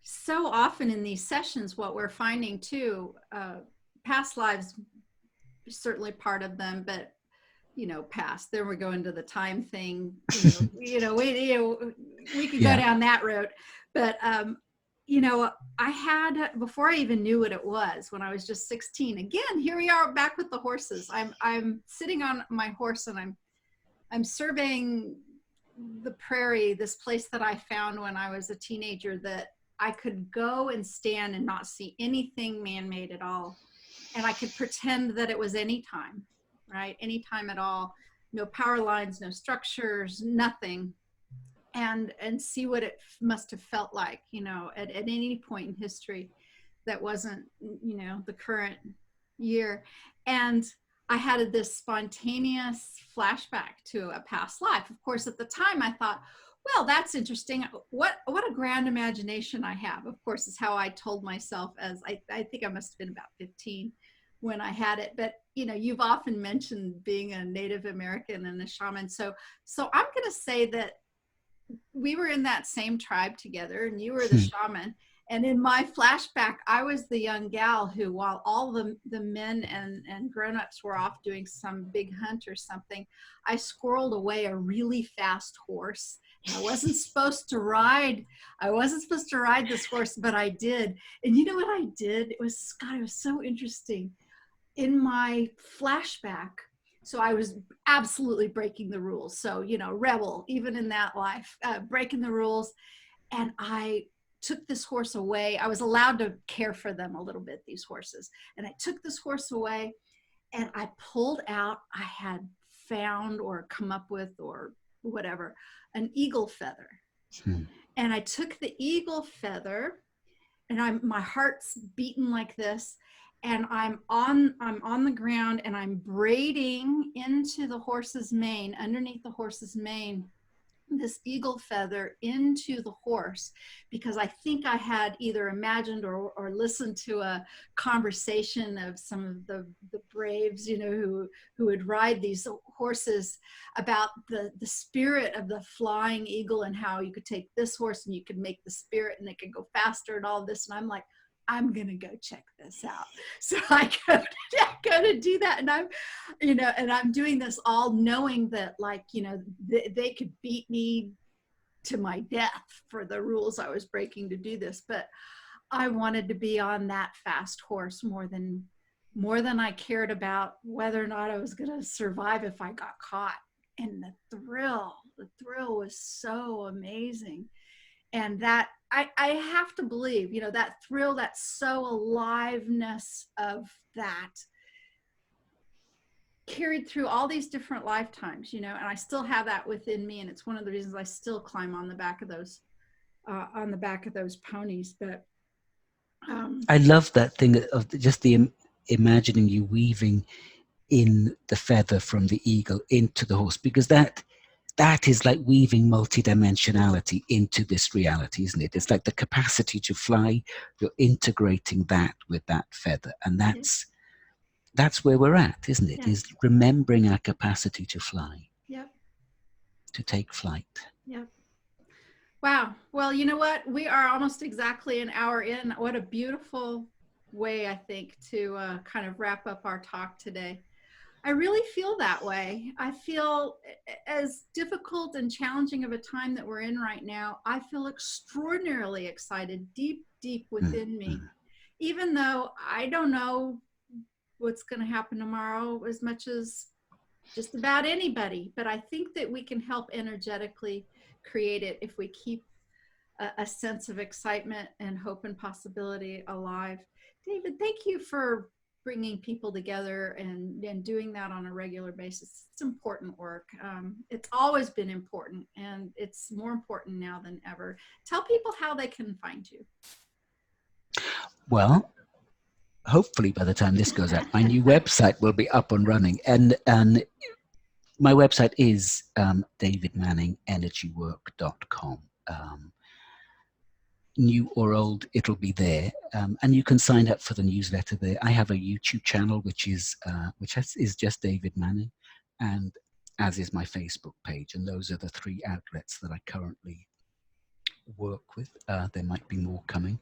So often in these sessions, what we're finding too, past lives, certainly part of them, but past. Then we go into the time thing. We could go down that road, but I had, before I even knew what it was, when I was just 16. Again, here we are back with the horses. I'm sitting on my horse and I'm surveying the prairie, this place that I found when I was a teenager that I could go and stand and not see anything man-made at all. And I could pretend that it was any time, right? Anytime at all. No power lines, no structures, nothing. And see what it must have felt like, at any point in history that wasn't, the current year. And I had this spontaneous flashback to a past life. Of course, at the time I thought, well, that's interesting. What a grand imagination I have. Of course, is how I told myself, as I think I must have been about 15 when I had it. But you've often mentioned being a Native American and a shaman. So I'm going to say that we were in that same tribe together, and you were the shaman. And in my flashback, I was the young gal who, while all the men and grown-ups were off doing some big hunt or something, I squirreled away a really fast horse. I wasn't supposed to ride this horse, but I did. And you know what I did? It was so interesting. In my flashback, so I was absolutely breaking the rules. So, rebel, even in that life, breaking the rules. And I took this horse away. I was allowed to care for them a little bit, these horses. And I took this horse away and I pulled out, I had found or come up with or whatever, an eagle feather. And I took the eagle feather and my heart's beating like this. And I'm on the ground and I'm braiding into the horse's mane, underneath the horse's mane, this eagle feather into the horse, because I think I had either imagined or listened to a conversation of some of the braves, who would ride these horses, about the spirit of the flying eagle and how you could take this horse and you could make the spirit and it could go faster and all this. And I'm like, I'm going to go check this out. So I go to do that. And I'm doing this all knowing that, they could beat me to my death for the rules I was breaking to do this. But I wanted to be on that fast horse more than I cared about whether or not I was going to survive if I got caught. And the thrill was so amazing. And that I have to believe, that thrill, that so aliveness of that carried through all these different lifetimes, and I still have that within me. And it's one of the reasons I still climb on the back of those ponies. But I love that thing of just the imagining you weaving in the feather from the eagle into the horse, because that that is like weaving multidimensionality into this reality, isn't it? It's like the capacity to fly. You're integrating that with that feather, and that's where we're at, isn't it? Yeah. Is remembering our capacity to fly, Yep. to take flight. Yep. Wow. Well, you know what? We are almost exactly an hour in. What a beautiful way, I think, to kind of wrap up our talk today. I really feel that way. I feel as difficult and challenging of a time that we're in right now, I feel extraordinarily excited deep, deep within me, even though I don't know what's going to happen tomorrow as much as just about anybody. But I think that we can help energetically create it if we keep a sense of excitement and hope and possibility alive. David, thank you for bringing people together and doing that on a regular basis. It's important work. It's always been important, and it's more important now than ever. Tell people how they can find you. Well, hopefully by the time this goes out, my new website will be up and running. And my website is davidmanningenergywork.com. New or old, it'll be there, and you can sign up for the newsletter there. I have a YouTube channel which is just David Manning, and as is my Facebook page, and those are the three outlets that I currently work with. There might be more coming,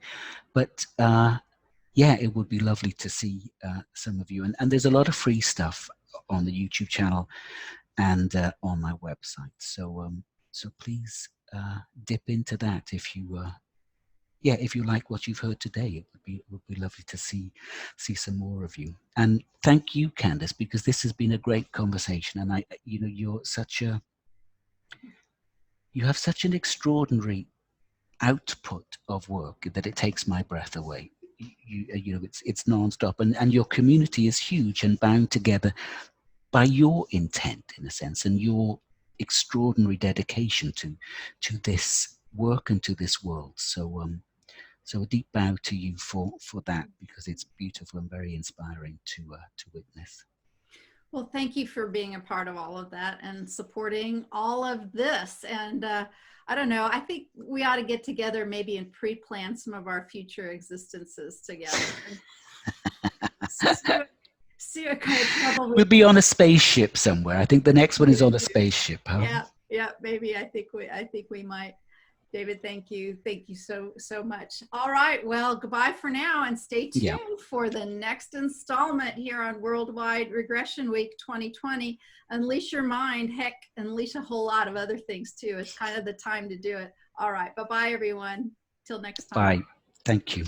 but yeah, it would be lovely to see some of you, and there's a lot of free stuff on the YouTube channel and on my website, so please dip into that if you if you like what you've heard today. It would be lovely to see some more of you. And thank you, Candace, because this has been a great conversation. And you have such an extraordinary output of work that it takes my breath away. It's nonstop, and your community is huge and bound together by your intent, in a sense, and your extraordinary dedication to this work and to this world. So a deep bow to you for that, because it's beautiful and very inspiring to witness. Well, thank you for being a part of all of that and supporting all of this. And I don't know, I think we ought to get together maybe and pre-plan some of our future existences together. We'll be on a spaceship somewhere. I think the next one is on a spaceship. Huh? Yeah, maybe. I think we might. David, thank you so much. All right, well, goodbye for now, and stay tuned for the next installment here on Worldwide Regression Week 2020. Unleash your mind. Heck, unleash a whole lot of other things too. It's kind of the time to do it. All right, bye-bye, everyone. Till next time. Bye. Thank you.